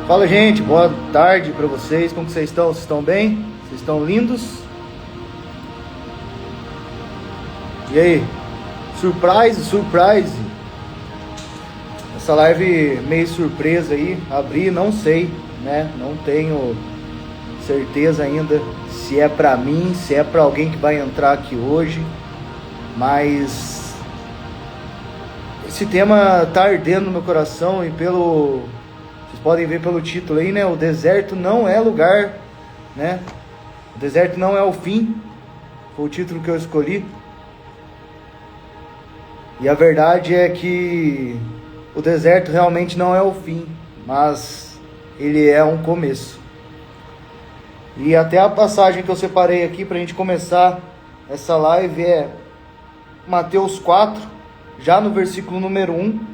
Fala, gente, boa tarde para vocês. Como que vocês estão? Vocês estão bem? Vocês estão lindos? E aí? Surprise! Essa live meio surpresa aí, abri, não sei, né? Não tenho certeza ainda se é para mim, se é para alguém que vai entrar aqui hoje, mas esse tema tá ardendo no meu coração e vocês podem ver pelo título aí, né? O deserto não é lugar, né? O deserto não é o fim. Foi o título que eu escolhi. E a verdade é que o deserto realmente não é o fim, mas ele é um começo. E até a passagem que eu separei aqui para a gente começar essa live é Mateus 4, já no versículo número 1.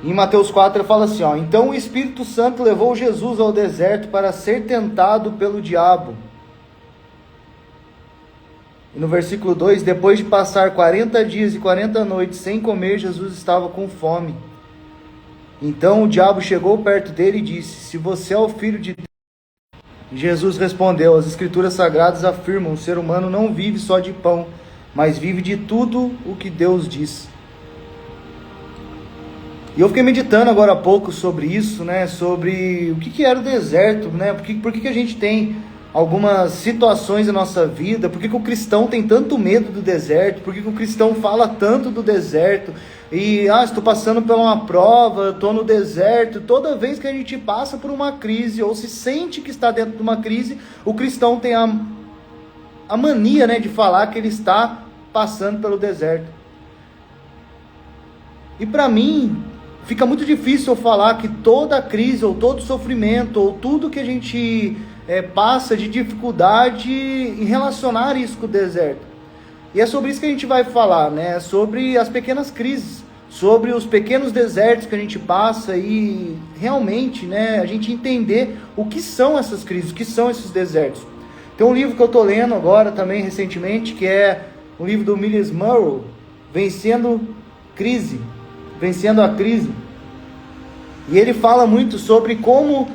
Em Mateus 4 ele fala assim, ó: então o Espírito Santo levou Jesus ao deserto para ser tentado pelo diabo. E no versículo 2, depois de passar 40 dias e 40 noites sem comer, Jesus estava com fome. Então o diabo chegou perto dele e disse: se você é o filho de Deus. E Jesus respondeu: as escrituras sagradas afirmam, o ser humano não vive só de pão, mas vive de tudo o que Deus diz. E eu fiquei meditando agora há pouco sobre isso, né? Sobre o que era o deserto, né? Por que a gente tem algumas situações na nossa vida? Por que o cristão tem tanto medo do deserto? Por que o cristão fala tanto do deserto? E, estou passando por uma prova, estou no deserto. Toda vez que a gente passa por uma crise, ou se sente que está dentro de uma crise, o cristão tem a mania, né, de falar que ele está passando pelo deserto. E para mim, fica muito difícil eu falar que toda crise, ou todo sofrimento, ou tudo que a gente passa de dificuldade em relacionar isso com o deserto. E é sobre isso que a gente vai falar, né? Sobre as pequenas crises, sobre os pequenos desertos que a gente passa e realmente, né, a gente entender o que são essas crises, o que são esses desertos. Tem um livro que eu estou lendo agora também recentemente, que é um livro do Miles Monroe, Vencendo a Crise. E ele fala muito sobre como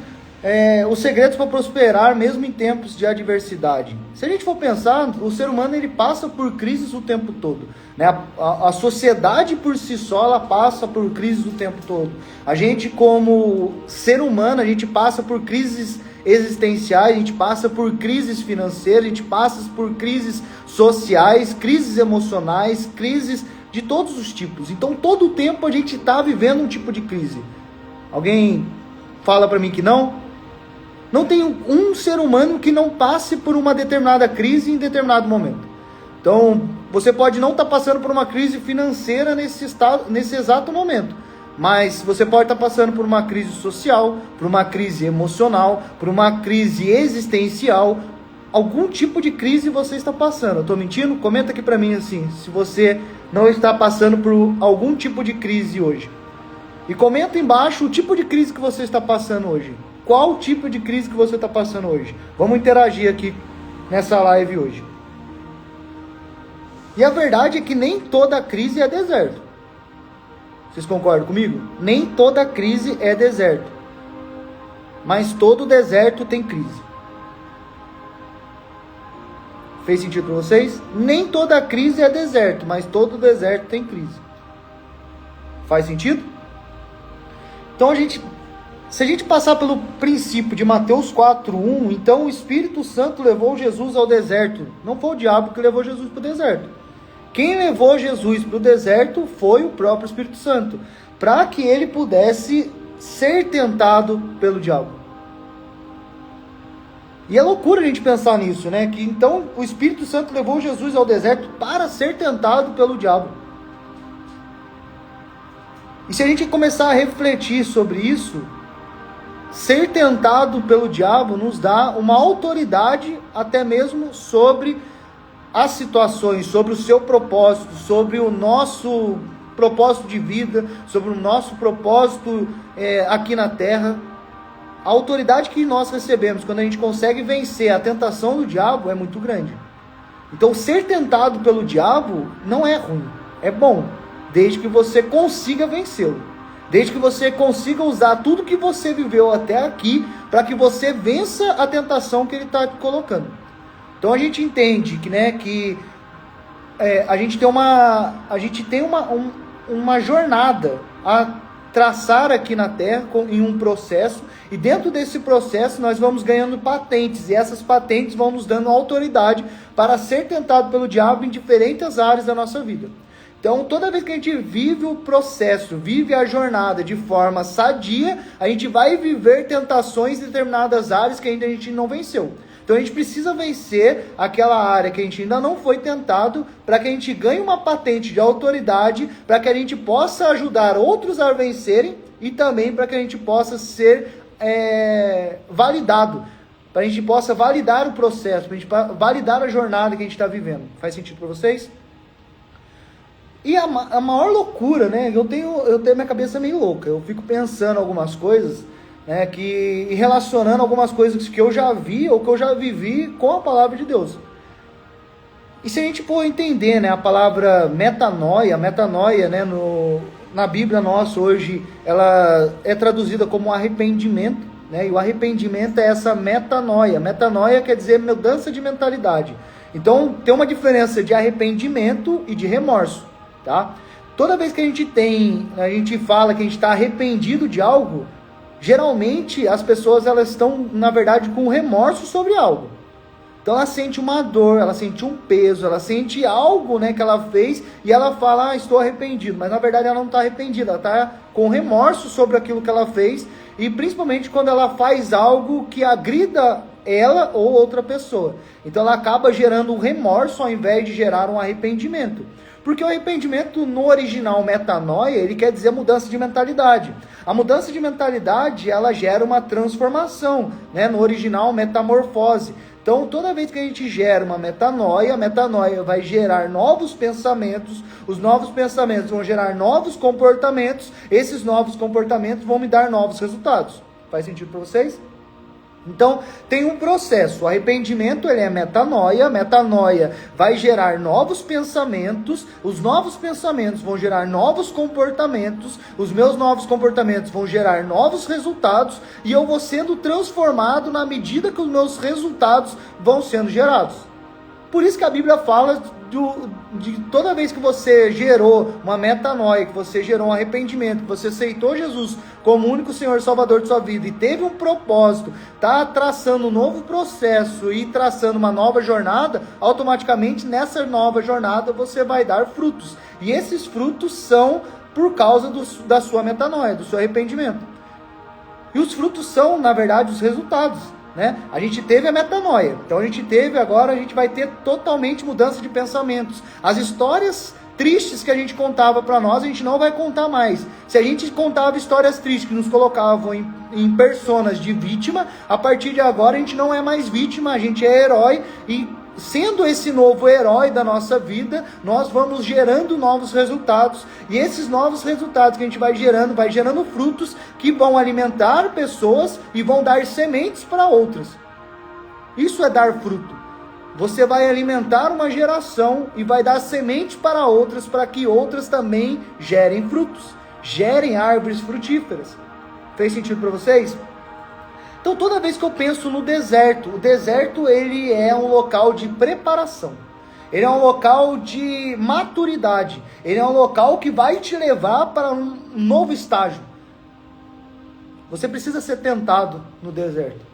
os segredos para prosperar mesmo em tempos de adversidade. Se a gente for pensar, o ser humano ele passa por crises o tempo todo, né? A sociedade por si só ela passa por crises o tempo todo. A gente como ser humano, a gente passa por crises existenciais, a gente passa por crises financeiras, a gente passa por crises sociais, crises emocionais, crises de todos os tipos. Então todo o tempo a gente está vivendo um tipo de crise. Alguém fala para mim que não? Não tem um ser humano que não passe por uma determinada crise em determinado momento. Então, você pode não estar passando por uma crise financeira nesse exato momento, mas você pode estar passando por uma crise social, por uma crise emocional, por uma crise existencial. Algum tipo de crise você está passando. Eu estou mentindo? Comenta aqui para mim assim, se você não está passando por algum tipo de crise hoje. E comenta embaixo o tipo de crise que você está passando hoje. Qual tipo de crise que você está passando hoje? Vamos interagir aqui nessa live hoje. E a verdade é que nem toda crise é deserto. Vocês concordam comigo? Nem toda crise é deserto. Mas todo deserto tem crise. Fez sentido para vocês? Nem toda crise é deserto, mas todo deserto tem crise. Faz sentido? Então se a gente passar pelo princípio de Mateus 4:1, então o Espírito Santo levou Jesus ao deserto. Não foi o diabo que levou Jesus para o deserto. Quem levou Jesus para o deserto foi o próprio Espírito Santo, para que ele pudesse ser tentado pelo diabo. E é loucura a gente pensar nisso, né? Que então o Espírito Santo levou Jesus ao deserto para ser tentado pelo diabo. E se a gente começar a refletir sobre isso, ser tentado pelo diabo nos dá uma autoridade até mesmo sobre as situações, sobre o seu propósito, sobre o nosso propósito de vida, sobre o nosso propósito aqui na terra. A autoridade que nós recebemos quando a gente consegue vencer a tentação do diabo é muito grande. Então ser tentado pelo diabo não é ruim, é bom, desde que você consiga vencê-lo. Desde que você consiga usar tudo que você viveu até aqui para que você vença a tentação que ele está colocando. Então a gente entende que, né, que a gente tem uma jornada a traçar aqui na Terra em um processo, e dentro desse processo nós vamos ganhando patentes, e essas patentes vão nos dando autoridade para ser tentado pelo diabo em diferentes áreas da nossa vida. Então, toda vez que a gente vive o processo, vive a jornada de forma sadia, a gente vai viver tentações em determinadas áreas que ainda a gente não venceu. Então, a gente precisa vencer aquela área que a gente ainda não foi tentado, para que a gente ganhe uma patente de autoridade, para que a gente possa ajudar outros a vencerem, e também para que a gente possa ser validado, para a gente possa validar o processo, para a gente validar a jornada que a gente está vivendo. Faz sentido para vocês? E a maior loucura, né? Eu tenho minha cabeça meio louca. Eu fico pensando algumas coisas, né? E relacionando algumas coisas que eu já vi ou que eu já vivi com a palavra de Deus. E se a gente for entender, né? A palavra metanoia, né? Na Bíblia nossa hoje, ela é traduzida como arrependimento, né? E o arrependimento é essa metanoia. Metanoia quer dizer mudança de mentalidade. Então, tem uma diferença de arrependimento e de remorso. Tá? Toda vez que a gente fala que a gente está arrependido de algo, geralmente as pessoas elas estão, na verdade, com remorso sobre algo. Então ela sente uma dor, ela sente um peso, ela sente algo, né, que ela fez, e ela fala, estou arrependido. Mas na verdade ela não está arrependida, ela está com remorso sobre aquilo que ela fez, e principalmente quando ela faz algo que agrida ela ou outra pessoa. Então ela acaba gerando um remorso ao invés de gerar um arrependimento. Porque o arrependimento no original metanoia, ele quer dizer mudança de mentalidade. A mudança de mentalidade, ela gera uma transformação, né? No original metamorfose. Então, toda vez que a gente gera uma metanoia, a metanoia vai gerar novos pensamentos, os novos pensamentos vão gerar novos comportamentos, esses novos comportamentos vão me dar novos resultados. Faz sentido para vocês? Então, tem um processo. O arrependimento, ele é metanoia. Metanoia vai gerar novos pensamentos. Os novos pensamentos vão gerar novos comportamentos. Os meus novos comportamentos vão gerar novos resultados. E eu vou sendo transformado na medida que os meus resultados vão sendo gerados. Por isso que a Bíblia fala de toda vez que você gerou uma metanoia, que você gerou um arrependimento, que você aceitou Jesus como o único Senhor e Salvador de sua vida e teve um propósito, está traçando um novo processo e traçando uma nova jornada, automaticamente nessa nova jornada você vai dar frutos. E esses frutos são por causa da sua metanoia, do seu arrependimento. E os frutos são, na verdade, os resultados. Né? A gente teve a metanoia, então a gente vai ter totalmente mudança de pensamentos. As histórias tristes que a gente contava para nós, a gente não vai contar mais. Se a gente contava histórias tristes que nos colocavam em personas de vítima, a partir de agora a gente não é mais vítima, a gente é herói, e sendo esse novo herói da nossa vida, nós vamos gerando novos resultados, e esses novos resultados que a gente vai gerando frutos que vão alimentar pessoas e vão dar sementes para outras. Isso é dar fruto. Você vai alimentar uma geração e vai dar semente para outras, para que outras também gerem frutos, gerem árvores frutíferas. Fez sentido para vocês? Então, toda vez que eu penso no deserto, o deserto ele é um local de preparação. Ele é um local de maturidade. Ele é um local que vai te levar para um novo estágio. Você precisa ser tentado no deserto,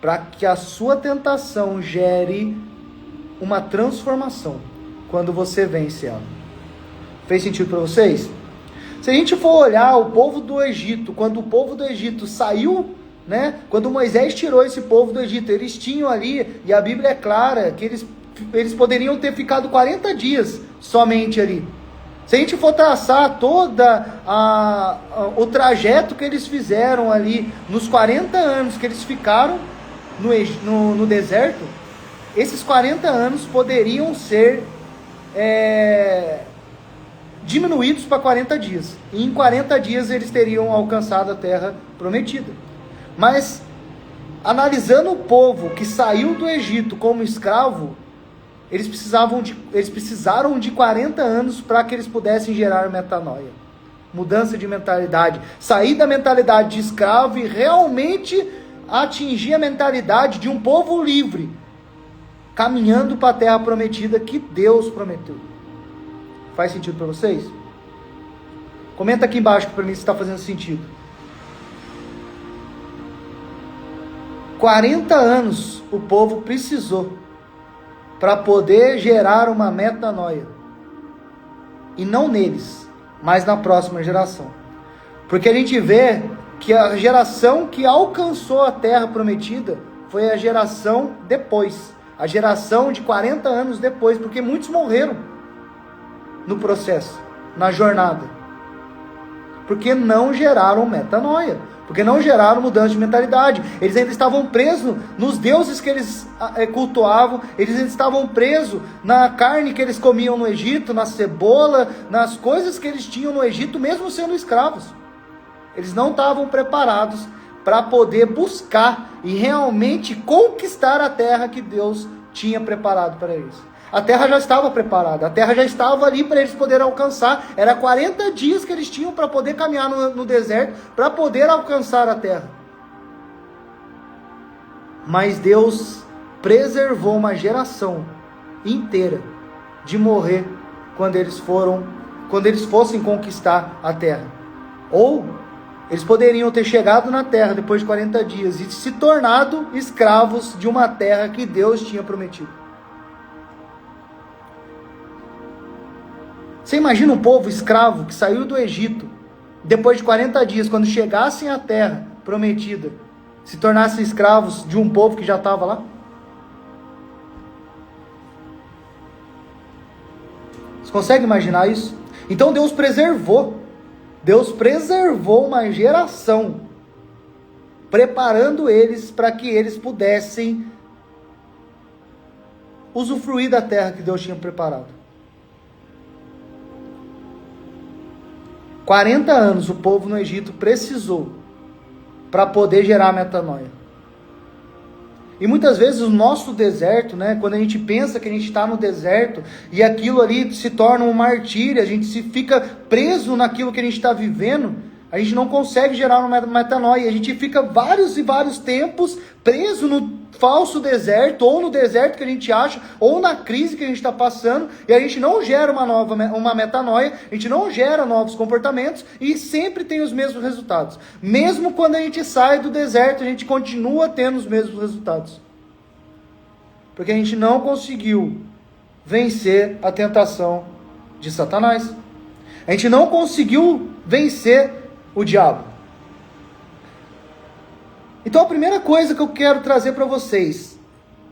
para que a sua tentação gere uma transformação quando você vence ela. Fez sentido para vocês? Se a gente for olhar o povo do Egito, quando o povo do Egito saiu, né? Quando Moisés tirou esse povo do Egito, eles tinham ali, e a Bíblia é clara, que eles poderiam ter ficado 40 dias somente ali. Se a gente for traçar toda o trajeto que eles fizeram ali, nos 40 anos que eles ficaram no deserto, esses 40 anos poderiam ser diminuídos para 40 dias. E em 40 dias eles teriam alcançado a terra prometida. Mas, analisando o povo que saiu do Egito como escravo, eles precisaram de 40 anos para que eles pudessem gerar metanoia. mudança de mentalidade, sair da mentalidade de escravo e realmente atingir a mentalidade de um povo livre, caminhando para a terra prometida que Deus prometeu. Faz sentido para vocês? Comenta aqui embaixo para mim se está fazendo sentido. 40 anos o povo precisou para poder gerar uma metanoia. E não neles, mas na próxima geração. Porque a gente vê que a geração que alcançou a terra prometida foi a geração depois. A geração de 40 anos depois, porque muitos morreram no processo, na jornada. Porque não geraram metanoia, porque não geraram mudança de mentalidade. Eles ainda estavam presos nos deuses que eles cultuavam, eles ainda estavam presos na carne que eles comiam no Egito, na cebola, nas coisas que eles tinham no Egito, mesmo sendo escravos. Eles não estavam preparados para poder buscar e realmente conquistar a terra que Deus tinha preparado para eles. A terra já estava preparada, a terra já estava ali para eles poderem alcançar. Era 40 dias que eles tinham para poder caminhar no deserto, para poder alcançar a terra. Mas Deus preservou uma geração inteira de morrer quando eles fossem conquistar a terra. Ou eles poderiam ter chegado na terra depois de 40 dias e se tornado escravos de uma terra que Deus tinha prometido. Você imagina um povo escravo que saiu do Egito, depois de 40 dias, quando chegassem à terra prometida, se tornassem escravos de um povo que já estava lá? Você consegue imaginar isso? Então Deus preservou uma geração, preparando eles para que eles pudessem usufruir da terra que Deus tinha preparado. 40 anos o povo no Egito precisou para poder gerar a metanoia. E muitas vezes o nosso deserto, quando a gente pensa que a gente está no deserto e aquilo ali se torna um martírio, a gente se fica preso naquilo que a gente está vivendo, a gente não consegue gerar uma metanoia, a gente fica vários e vários tempos preso no falso deserto, ou no deserto que a gente acha, ou na crise que a gente está passando, e a gente não gera uma metanoia, a gente não gera novos comportamentos, e sempre tem os mesmos resultados. Mesmo quando a gente sai do deserto, a gente continua tendo os mesmos resultados. Porque a gente não conseguiu vencer a tentação de Satanás. A gente não conseguiu vencer o diabo. Então a primeira coisa que eu quero trazer para vocês,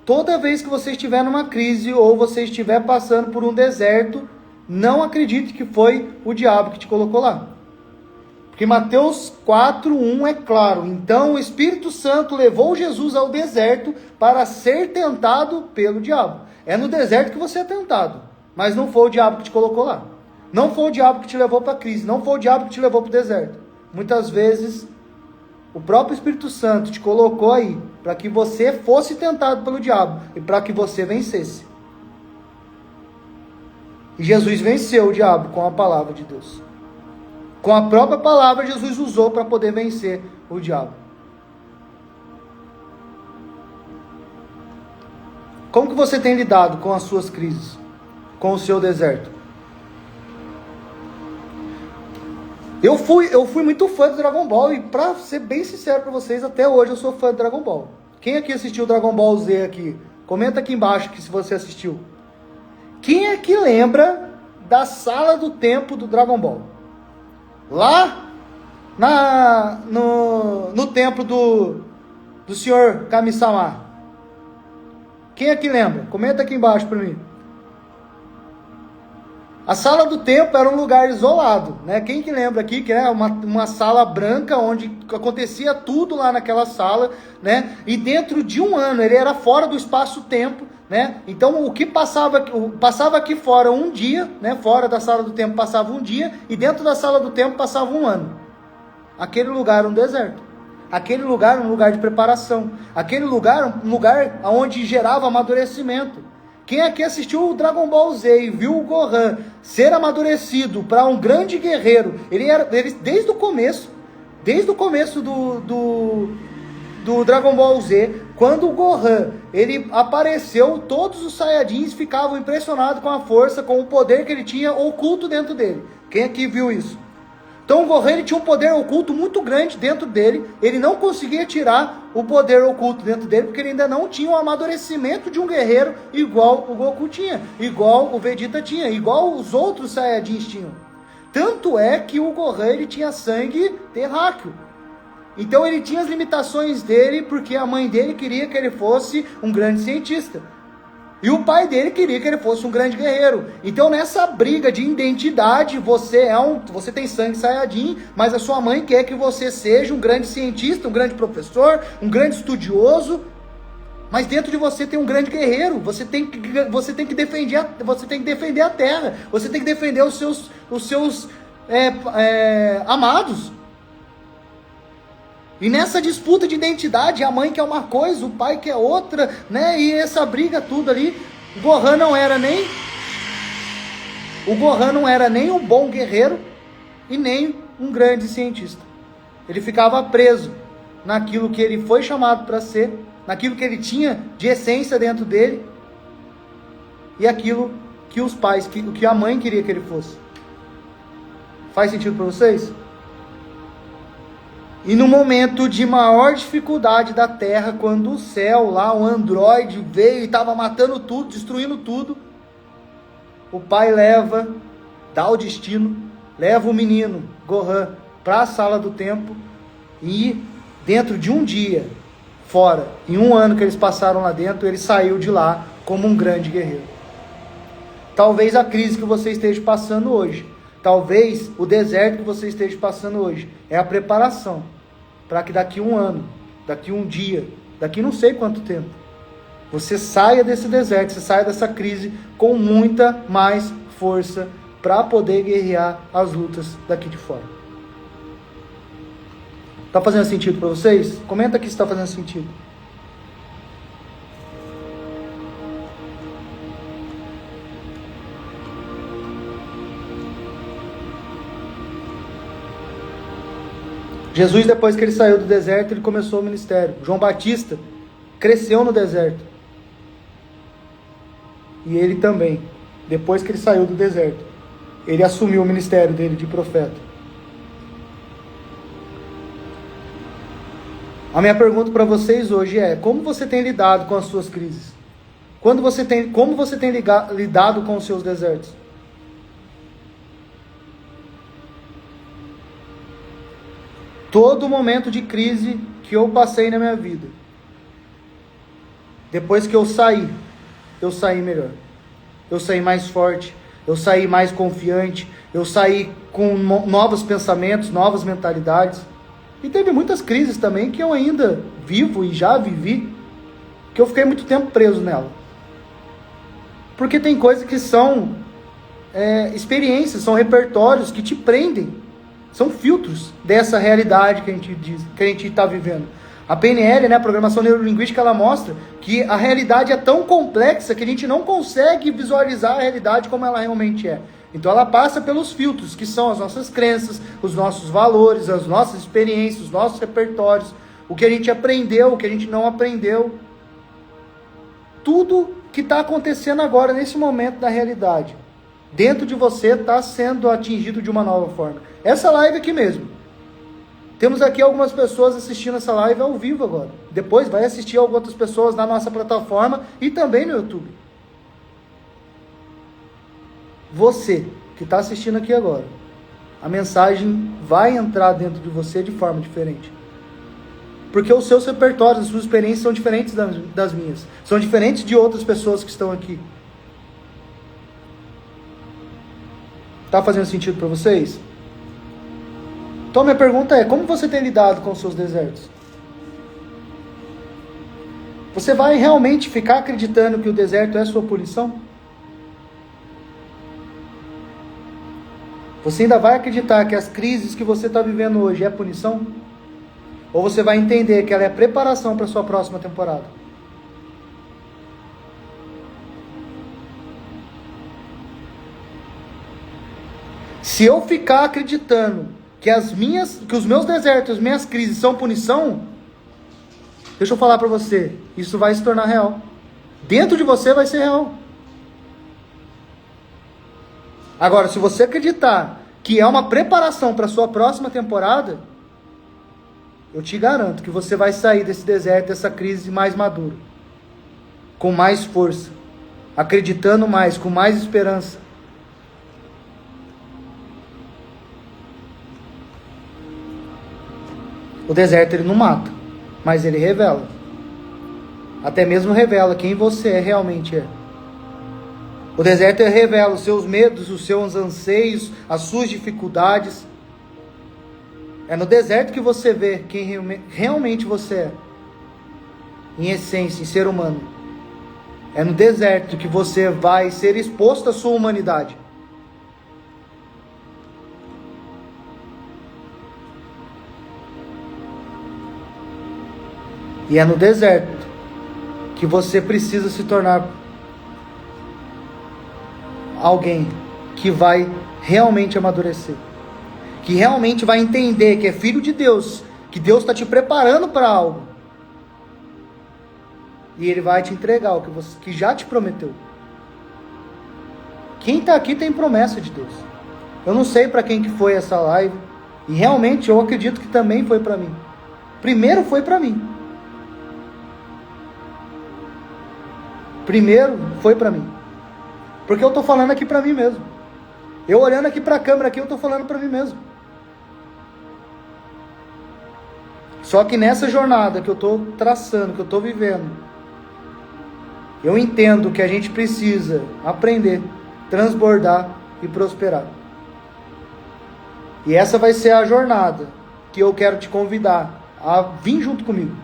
toda vez que você estiver numa crise ou você estiver passando por um deserto, não acredite que foi o diabo que te colocou lá. Porque Mateus 4:1 é claro: então o Espírito Santo levou Jesus ao deserto para ser tentado pelo diabo. É no deserto que você é tentado, mas não foi o diabo que te colocou lá. Não foi o diabo que te levou para a crise, não foi o diabo que te levou para o deserto. Muitas vezes o próprio Espírito Santo te colocou aí para que você fosse tentado pelo diabo e para que você vencesse. E Jesus venceu o diabo com a palavra de Deus. Com a própria palavra, Jesus usou para poder vencer o diabo. Como que você tem lidado com as suas crises? Com o seu deserto? Eu fui muito fã do Dragon Ball e, pra ser bem sincero pra vocês, até hoje eu sou fã do Dragon Ball. Quem aqui assistiu o Dragon Ball Z aqui? Comenta aqui embaixo que se você assistiu. Quem é que lembra da sala do tempo do Dragon Ball? Lá no templo do Senhor Kami-sama. Quem é que lembra? Comenta aqui embaixo pra mim. A sala do templo era um lugar isolado, Quem que lembra aqui que era uma sala branca onde acontecia tudo lá naquela sala, E dentro de um ano ele era fora do espaço-tempo, Então o que passava aqui fora um dia, Fora da sala do templo passava um dia e dentro da sala do templo passava um ano. Aquele lugar era um deserto. Aquele lugar era um lugar de preparação. Aquele lugar um lugar onde gerava amadurecimento. Quem aqui assistiu o Dragon Ball Z e viu o Gohan ser amadurecido para um grande guerreiro, ele desde o começo do Dragon Ball Z, quando o Gohan ele apareceu, todos os Saiyajins ficavam impressionados com a força, com o poder que ele tinha oculto dentro dele. Quem aqui viu isso? Então o Gohan ele tinha um poder oculto muito grande dentro dele, ele não conseguia tirar o poder oculto dentro dele, porque ele ainda não tinha o amadurecimento de um guerreiro igual o Goku tinha, igual o Vegeta tinha, igual os outros Saiyajins tinham. Tanto é que o Gohan ele tinha sangue terráqueo. Então ele tinha as limitações dele, porque a mãe dele queria que ele fosse um grande cientista. E o pai dele queria que ele fosse um grande guerreiro. Então nessa briga de identidade, você tem sangue Saiyajin, mas a sua mãe quer que você seja um grande cientista, um grande professor, um grande estudioso. Mas dentro de você tem um grande guerreiro. Você tem que defender a terra. Você tem que defender os seus amados. E nessa disputa de identidade, a mãe quer uma coisa, o pai quer outra, né? E essa briga tudo ali, o Gohan não era nem um bom guerreiro e nem um grande cientista. Ele ficava preso naquilo que ele foi chamado para ser, naquilo que ele tinha de essência dentro dele e aquilo que os pais, que a mãe queria que ele fosse. Faz sentido para vocês? E no momento de maior dificuldade da Terra, quando o céu lá, o androide veio e estava matando tudo, destruindo tudo, o pai dá o destino, leva o menino, Gohan, para a sala do tempo e dentro de um dia, fora, em um ano que eles passaram lá dentro, ele saiu de lá como um grande guerreiro. Talvez a crise que você esteja passando hoje, talvez o deserto que você esteja passando hoje é a preparação para que daqui um ano, daqui um dia, daqui não sei quanto tempo, você saia desse deserto, você saia dessa crise com muita mais força para poder guerrear as lutas daqui de fora. Tá fazendo sentido para vocês? Comenta aqui se está fazendo sentido. Jesus, depois que ele saiu do deserto, ele começou o ministério. João Batista cresceu no deserto. E ele também, depois que ele saiu do deserto, ele assumiu o ministério dele de profeta. A minha pergunta para vocês hoje é: como você tem lidado com as suas crises? Como você tem lidado com os seus desertos? Todo momento de crise que eu passei na minha vida, depois que eu saí melhor. Eu saí mais forte, eu saí mais confiante, eu saí com novos pensamentos, novas mentalidades. E teve muitas crises também que eu ainda vivo e já vivi, que eu fiquei muito tempo preso nela. Porque tem coisas que são experiências, são repertórios que te prendem. São filtros dessa realidade que a gente está vivendo. A PNL, né, a Programação Neurolinguística, ela mostra que a realidade é tão complexa que a gente não consegue visualizar a realidade como ela realmente é. Então ela passa pelos filtros, que são as nossas crenças, os nossos valores, as nossas experiências, os nossos repertórios, o que a gente aprendeu, o que a gente não aprendeu. Tudo que está acontecendo agora, nesse momento da realidade, dentro de você está sendo atingido de uma nova forma. Essa live aqui mesmo. Temos aqui algumas pessoas assistindo essa live ao vivo agora. Depois vai assistir algumas outras pessoas na nossa plataforma e também no YouTube. Você que está assistindo aqui agora, a mensagem vai entrar dentro de você de forma diferente. Porque os seus repertórios, as suas experiências são diferentes das minhas. São diferentes de outras pessoas que estão aqui. Tá fazendo sentido para vocês? Então minha pergunta é: como você tem lidado com os seus desertos? Você vai realmente ficar acreditando que o deserto é sua punição? Você ainda vai acreditar que as crises que você está vivendo hoje é punição? Ou você vai entender que ela é preparação para a sua próxima temporada? Se eu ficar acreditando que os meus desertos, as minhas crises são punição, deixa eu falar para você, isso vai se tornar real. Dentro de você vai ser real. Agora, se você acreditar que é uma preparação para a sua próxima temporada, eu te garanto que você vai sair desse deserto, dessa crise mais maduro, com mais força, acreditando mais, com mais esperança. O deserto ele não mata, mas ele revela. Até mesmo revela quem você realmente é. O deserto ele revela os seus medos, os seus anseios, as suas dificuldades. É no deserto que você vê quem realmente você é. Em essência, em ser humano. É no deserto que você vai ser exposto à sua humanidade. E é no deserto que você precisa se tornar alguém que vai realmente amadurecer. Que realmente vai entender que é filho de Deus. Que Deus está te preparando para algo. E Ele vai te entregar o que já te prometeu. Quem está aqui tem promessa de Deus. Eu não sei para quem que foi essa live. E realmente eu acredito que também foi para mim. Primeiro foi para mim. Primeiro foi para mim. Porque eu estou falando aqui para mim mesmo. Eu olhando aqui para a câmera aqui, eu estou falando para mim mesmo. Só que nessa jornada que eu estou traçando, que eu estou vivendo, eu entendo que a gente precisa aprender, transbordar e prosperar. E essa vai ser a jornada que eu quero te convidar a vir junto comigo.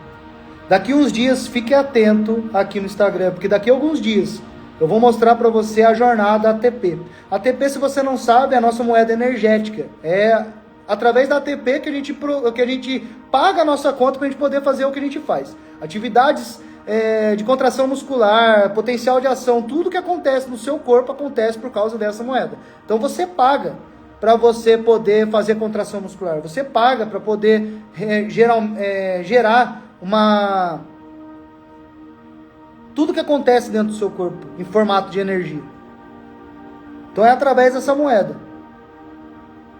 Daqui uns dias, fique atento aqui no Instagram, porque daqui a alguns dias eu vou mostrar para você a jornada ATP. ATP, se você não sabe, é a nossa moeda energética. É através da ATP que a gente paga a nossa conta para a gente poder fazer o que a gente faz. Atividades de contração muscular, potencial de ação, tudo que acontece no seu corpo acontece por causa dessa moeda. Então você paga para você poder fazer contração muscular. Você paga para poder gerar tudo que acontece dentro do seu corpo em formato de energia. Então é através dessa moeda,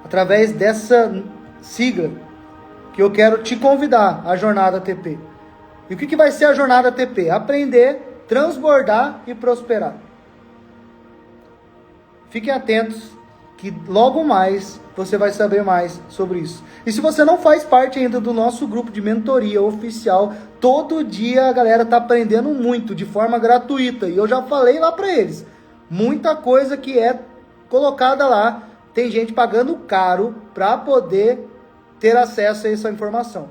através dessa sigla, que eu quero te convidar à jornada ATP. E o que vai ser a jornada ATP? Aprender, transbordar e prosperar. Fiquem atentos que logo mais você vai saber mais sobre isso. E se você não faz parte ainda do nosso grupo de mentoria oficial, todo dia a galera está aprendendo muito, de forma gratuita. E eu já falei lá para eles, muita coisa que é colocada lá, tem gente pagando caro para poder ter acesso a essa informação.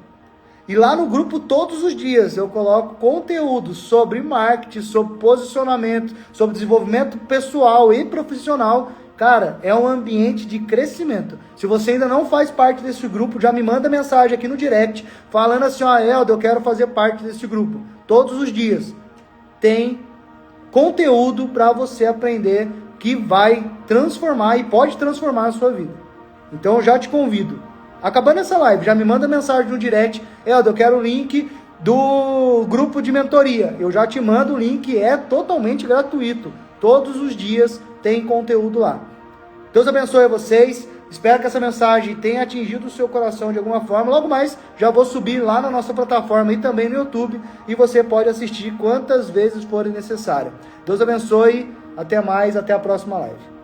E lá no grupo, todos os dias, eu coloco conteúdo sobre marketing, sobre posicionamento, sobre desenvolvimento pessoal e profissional. Cara, é um ambiente de crescimento. Se você ainda não faz parte desse grupo, já me manda mensagem aqui no direct, falando assim, Helder, eu quero fazer parte desse grupo. Todos os dias tem conteúdo para você aprender que vai transformar e pode transformar a sua vida. Então eu já te convido. Acabando essa live, já me manda mensagem no direct, Helder, eu quero o link do grupo de mentoria. Eu já te mando o link, é totalmente gratuito. Todos os dias tem conteúdo lá. Deus abençoe vocês. Espero que essa mensagem tenha atingido o seu coração de alguma forma. Logo mais, já vou subir lá na nossa plataforma e também no YouTube. E você pode assistir quantas vezes forem necessárias. Deus abençoe. Até mais. Até a próxima live.